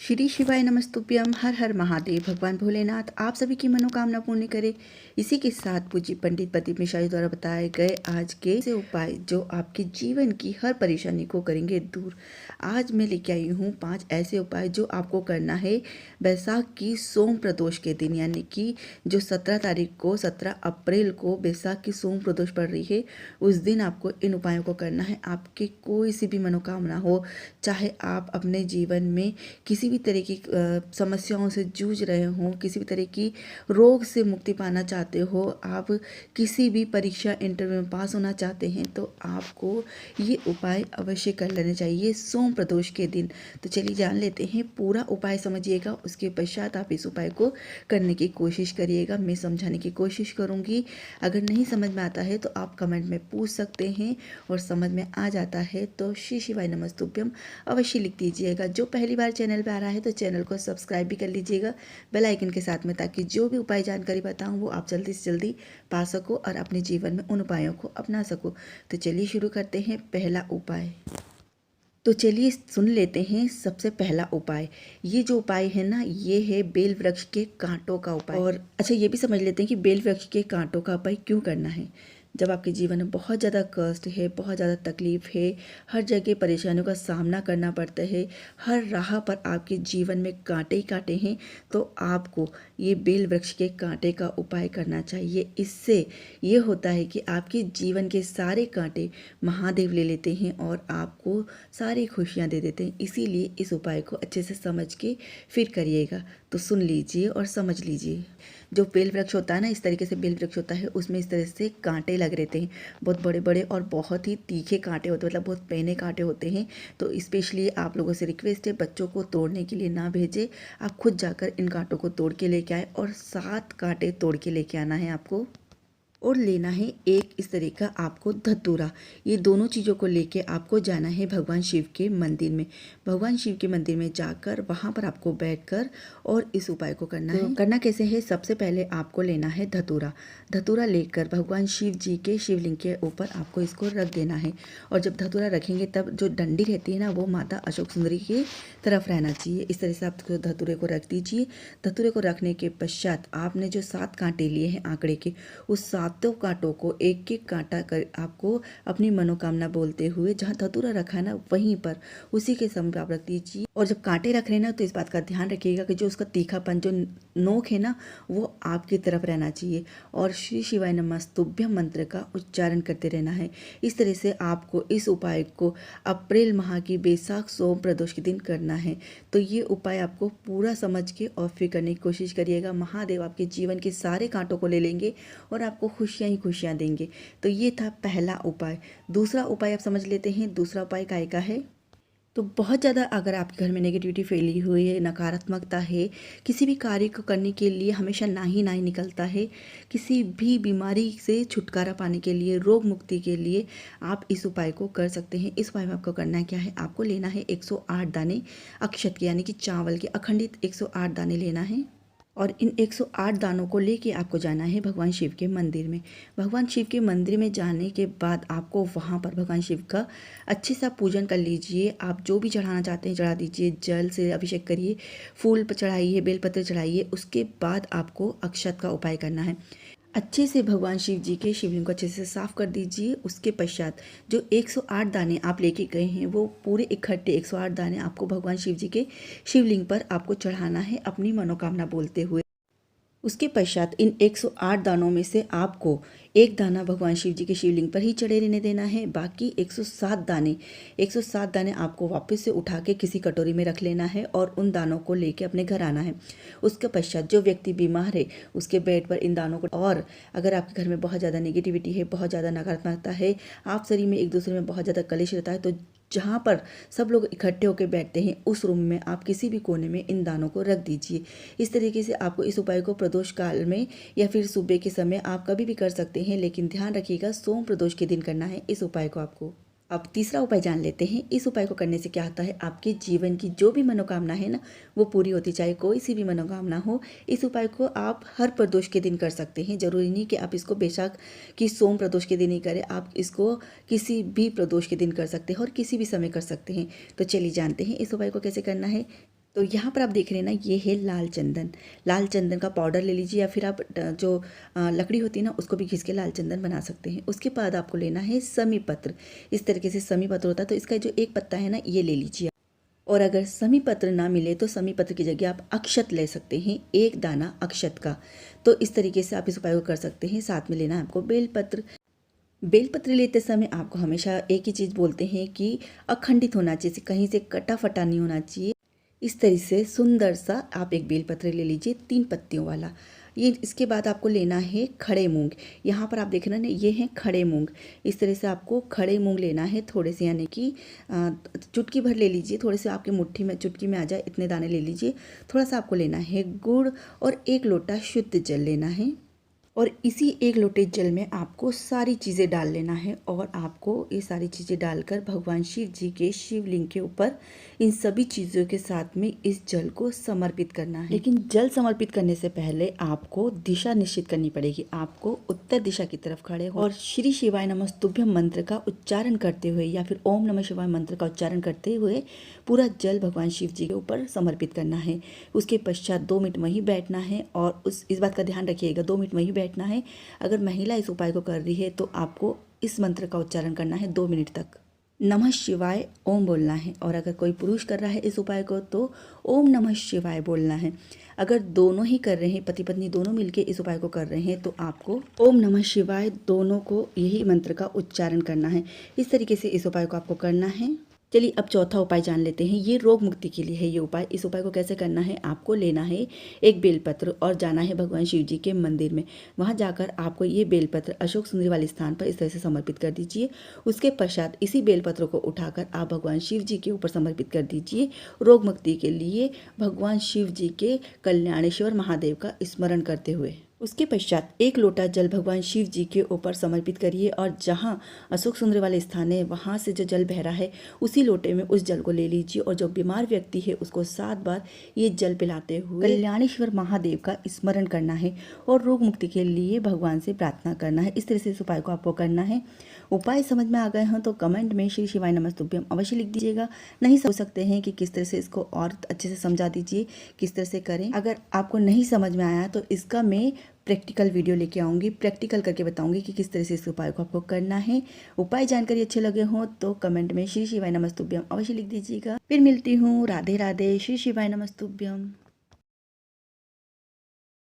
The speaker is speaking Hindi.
श्री शिवाय नमस्तुभ्यम। हर हर महादेव। भगवान भोलेनाथ आप सभी की मनोकामना पूर्ण करे। इसी के साथ पूज्य पंडित प्रदीप मिश्रा जी द्वारा बताए गए आज के ऐसे उपाय जो आपके जीवन की हर परेशानी को करेंगे दूर। आज मैं लेके आई हूँ 5 ऐसे उपाय जो आपको करना है बैसाख की सोम प्रदोष के दिन, यानी कि जो 17 तारीख को 17 अप्रैल को बैसाख की सोम प्रदोष पड़ रही है, उस दिन आपको इन उपायों को करना है। आपकी कोई सी भी मनोकामना हो, चाहे आप अपने जीवन में किसी भी तरह की समस्याओं से जूझ रहे हो, किसी भी तरह की रोग से मुक्ति पाना चाहते हो, आप किसी भी परीक्षा इंटरव्यू में पास होना चाहते हैं, तो आपको ये उपाय अवश्य कर लेने चाहिए सोम प्रदोष के दिन। तो चलिए जान लेते हैं, पूरा उपाय समझिएगा, उसके पश्चात आप इस उपाय को करने की कोशिश करिएगा। मैं समझाने की कोशिश करूँगी। अगर नहीं समझ में आता है तो आप कमेंट में पूछ सकते हैं, और समझ में आ जाता है तो श्री शिवाय नमस्तुभ्यम अवश्य लिख दीजिएगा। जो पहली बार चैनल पर आ रहा है तो चैनल को सब्सक्राइब भी कर लीजिएगा बेल आइकन के साथ में, ताकि जो भी उपाय जानकारी बताऊं वो आप जल्दी से जल्दी पा सको और अपने जीवन में उन उपायों को अपना सको। तो चलिए शुरू करते हैं पहला उपाय। तो चलिए सुन लेते हैं सबसे पहला उपाय। ये जो उपाय है ना, ये है बेल वृक्ष के कांटों का उपाय। और अच्छा, ये भी समझ लेते हैं कि बेल वृक्ष के कांटों का उपाय क्यों करना है। जब आपके जीवन में बहुत ज़्यादा कष्ट है, बहुत ज़्यादा तकलीफ है, हर जगह परेशानियों का सामना करना पड़ता है, हर राह पर आपके जीवन में कांटे ही कांटे हैं, तो आपको ये बेल वृक्ष के कांटे का उपाय करना चाहिए। इससे ये होता है कि आपके जीवन के सारे कांटे महादेव ले लेते हैं और आपको सारी खुशियाँ दे देते हैं। इसीलिए इस उपाय को अच्छे से समझ के फिर करिएगा। तो सुन लीजिए और समझ लीजिए। जो बेल वृक्ष होता है ना, इस तरीके से बेल वृक्ष होता है, उसमें इस तरह से कांटे लग रहते हैं, बहुत बड़े बड़े और बहुत ही तीखे कांटे होते हैं, मतलब बहुत पैने कांटे होते हैं। तो स्पेशली आप लोगों से रिक्वेस्ट है, बच्चों को तोड़ने के लिए ना भेजें, आप खुद जाकर इन कांटों को तोड़ के लेके आए, और 7 कांटे तोड़ के लेके आना है आपको। और लेना है एक इस तरह का आपको धतूरा। ये दोनों चीज़ों को लेके आपको जाना है भगवान शिव के मंदिर में। भगवान शिव के मंदिर में जाकर वहाँ पर आपको बैठकर और इस उपाय को करना है। करना कैसे है, सबसे पहले आपको लेना है धतूरा। धतूरा लेकर भगवान शिव जी के शिवलिंग के ऊपर आपको इसको रख देना है। और जब धतूरा रखेंगे तब जो डंडी रहती है ना, वो माता अशोक सुंदरी की तरफ रहना चाहिए। इस तरह से आप धतूरे को रख दीजिए। धतूरे को रखने के पश्चात आपने जो 7 कांटे लिए हैं आंकड़े के, उस 7 कांटों को एक एक कांटा कर आपको अपनी मनोकामना बोलते हुए जहाँ धतूरा रखा है ना, वहीं पर उसी के समय आप रख दीजिए। और जब कांटे रख रहे हैं ना, तो इस बात का ध्यान रखिएगा कि जो उसका तीखापन, जो नोक है ना, वो आपकी तरफ रहना चाहिए। और श्री शिवाय नमस्तुभ्यम मंत्र का उच्चारण करते रहना है। इस तरह से आपको इस उपाय को अप्रैल माह की बैसाख सोम प्रदोष के दिन करना है। तो ये उपाय आपको पूरा समझ के और फिर करने की कोशिश करिएगा। महादेव आपके जीवन के सारे कांटों को ले लेंगे और आपको खुशियाँ ही खुशियाँ देंगे। तो ये था पहला उपाय। दूसरा उपाय आप समझ लेते हैं। दूसरा उपाय काय का है। तो बहुत ज़्यादा अगर आपके घर में नेगेटिविटी फैली हुई है, नकारात्मकता है, किसी भी कार्य को करने के लिए हमेशा ना ही निकलता है, किसी भी बीमारी से छुटकारा पाने के लिए, रोग मुक्ति के लिए आप इस उपाय को कर सकते हैं। इस उपाय में आपको करना क्या है, आपको लेना है 108 दाने अक्षत के, यानी कि चावल के अखंडित 108 दाने लेना है। और इन 108 दानों को लेके आपको जाना है भगवान शिव के मंदिर में। भगवान शिव के मंदिर में जाने के बाद आपको वहाँ पर भगवान शिव का अच्छे से पूजन कर लीजिए। आप जो भी चढ़ाना चाहते हैं चढ़ा दीजिए, जल से अभिषेक करिए, फूल चढ़ाइए, बेलपत्र चढ़ाइए। उसके बाद आपको अक्षत का उपाय करना है। अच्छे से भगवान शिव जी के शिवलिंग को अच्छे से साफ कर दीजिए। उसके पश्चात जो 108 दाने आप लेके गए हैं, वो पूरे इकट्ठे 108 दाने आपको भगवान शिव जी के शिवलिंग पर आपको चढ़ाना है अपनी मनोकामना बोलते हुए। उसके पश्चात इन 108 दानों में से आपको एक दाना भगवान शिव जी के शिवलिंग पर ही चढ़े रहने देना है। बाकी 107 दाने आपको वापस से उठा के किसी कटोरी में रख लेना है और उन दानों को लेके अपने घर आना है। उसके पश्चात जो व्यक्ति बीमार है उसके बेड पर इन दानों को, और अगर आपके घर में बहुत ज़्यादा नेगेटिविटी है, बहुत ज़्यादा नकारात्मकता है, आप शरीर में एक दूसरे में बहुत ज़्यादा कलेश रहता है, तो जहाँ पर सब लोग इकट्ठे होकर बैठते हैं उस रूम में आप किसी भी कोने में इन दानों को रख दीजिए। इस तरीके से आपको इस उपाय को प्रदोष काल में या फिर सुबह के समय आप कभी भी कर सकते हैं, लेकिन ध्यान रखिएगा सोम प्रदोष के दिन करना है इस उपाय को आपको। अब तीसरा उपाय जान लेते हैं। इस उपाय को करने से क्या होता है, आपके जीवन की जो भी मनोकामना है ना, वो पूरी होती, चाहे कोई सी भी मनोकामना हो। इस उपाय को आप हर प्रदोष के दिन कर सकते हैं। जरूरी नहीं कि आप इसको बैसाख की सोम प्रदोष के दिन ही करें, आप इसको किसी भी प्रदोष के दिन कर सकते हैं और किसी भी समय कर सकते हैं। तो चलिए जानते हैं इस उपाय को कैसे करना है। तो यहाँ पर आप देख रहे हैं ना, ये है लाल चंदन। लाल चंदन का पाउडर ले लीजिए, या फिर आप जो लकड़ी होती है ना, उसको भी घिस के लाल चंदन बना सकते हैं। उसके बाद आपको लेना है समी पत्र। इस तरीके से समी पत्र होता है, तो इसका जो एक पत्ता है ना, ये ले लीजिए। और अगर समी पत्र ना मिले तो समी पत्र की जगह आप अक्षत ले सकते हैं, एक दाना अक्षत का। तो इस तरीके से आप इस उपाय को कर सकते हैं। साथ में लेना है आपको बेलपत्र। बेलपत्र लेते समय आपको हमेशा एक ही चीज़ बोलते हैं कि अखंडित होना चाहिए, कहीं से कटा फटा नहीं होना चाहिए। इस तरह से सुंदर सा आप एक बेलपत्र ले लीजिए, 3 पत्तियों वाला। ये इसके बाद आपको लेना है खड़े मूंग। यहाँ पर आप देख रहे हैं ना, ये हैं खड़े मूंग। इस तरह से आपको खड़े मूंग लेना है, थोड़े से, यानी कि चुटकी भर ले लीजिए। थोड़े से आपके मुट्ठी में, चुटकी में आ जाए इतने दाने ले लीजिए। थोड़ा सा आपको लेना है गुड़, और 1 लोटा शुद्ध जल लेना है। और इसी 1 लोटे जल में आपको सारी चीज़ें डाल लेना है, और आपको ये सारी चीज़ें डालकर भगवान शिव जी के शिवलिंग के ऊपर इन सभी चीज़ों के साथ में इस जल को समर्पित करना है। लेकिन जल समर्पित करने से पहले आपको दिशा निश्चित करनी पड़ेगी। आपको उत्तर दिशा की तरफ खड़े हो और श्री शिवाय नमस्तुभ्यम मंत्र का उच्चारण करते हुए, या फिर ओम नमः शिवाय मंत्र का उच्चारण करते हुए पूरा जल भगवान शिव जी के ऊपर समर्पित करना है। उसके पश्चात 2 मिनट वहीं बैठना है, और इस बात का ध्यान रखिएगा, 2 मिनट वहीं बैठना है। अगर महिला इस उपाय को कर रही है तो आपको इस मंत्र का उच्चारण करना है 2 मिनट तक। नमः शिवाय ओम बोलना है। और अगर कोई पुरुष कर रहा है इस उपाय को तो ओम नमः शिवाय बोलना है। अगर दोनों ही कर रहे हैं, पति पत्नी दोनों मिलके इस उपाय को कर रहे हैं, तो आपको ओम नमः शिवाय दोनों को यही मंत्र का उच्चारण करना है। इस तरीके से इस उपाय को आपको करना है। चलिए अब चौथा उपाय जान लेते हैं। ये रोग मुक्ति के लिए है ये उपाय। इस उपाय को कैसे करना है, आपको लेना है एक बेलपत्र और जाना है भगवान शिव जी के मंदिर में। वहाँ जाकर आपको ये बेलपत्र अशोक सुंदरी वाले स्थान पर इस तरह से समर्पित कर दीजिए। उसके पश्चात इसी बेलपत्र को उठाकर आप भगवान शिव जी के ऊपर समर्पित कर दीजिए। रोग मुक्ति के लिए भगवान शिव जी के कल्याणेश्वर महादेव का स्मरण करते हुए। उसके पश्चात 1 लोटा जल भगवान शिव जी के ऊपर समर्पित करिए, और जहाँ अशोक सुंदरी वाले स्थान है वहाँ से जो जल बह रहा है उसी लोटे में उस जल को ले लीजिए, और जो बीमार व्यक्ति है उसको 7 बार ये जल पिलाते हुए कल्याणेश्वर महादेव का स्मरण करना है, और रोग मुक्ति के लिए भगवान से प्रार्थना करना है। इस तरह से इस उपाय को आपको करना है। उपाय समझ में आ गए हैं तो कमेंट में श्री शिवाय नमस्तुभ्यम अवश्य लिख दीजिएगा। नहीं समझ सकते हैं कि किस तरह से इसको और अच्छे से समझा दीजिए, किस तरह से करें। अगर आपको नहीं समझ में आया तो इसका मैं प्रैक्टिकल वीडियो लेके आऊँगी, प्रैक्टिकल करके बताऊँगी कि किस तरह से इस उपाय को आपको करना है। उपाय जानकारी अच्छे लगे हों तो कमेंट में श्री शिवाय नमस्तुभ्यम अवश्य लिख दीजिएगा। फिर मिलती हूँ। राधे राधे। श्री शिवाय नमस्तुभ्यम।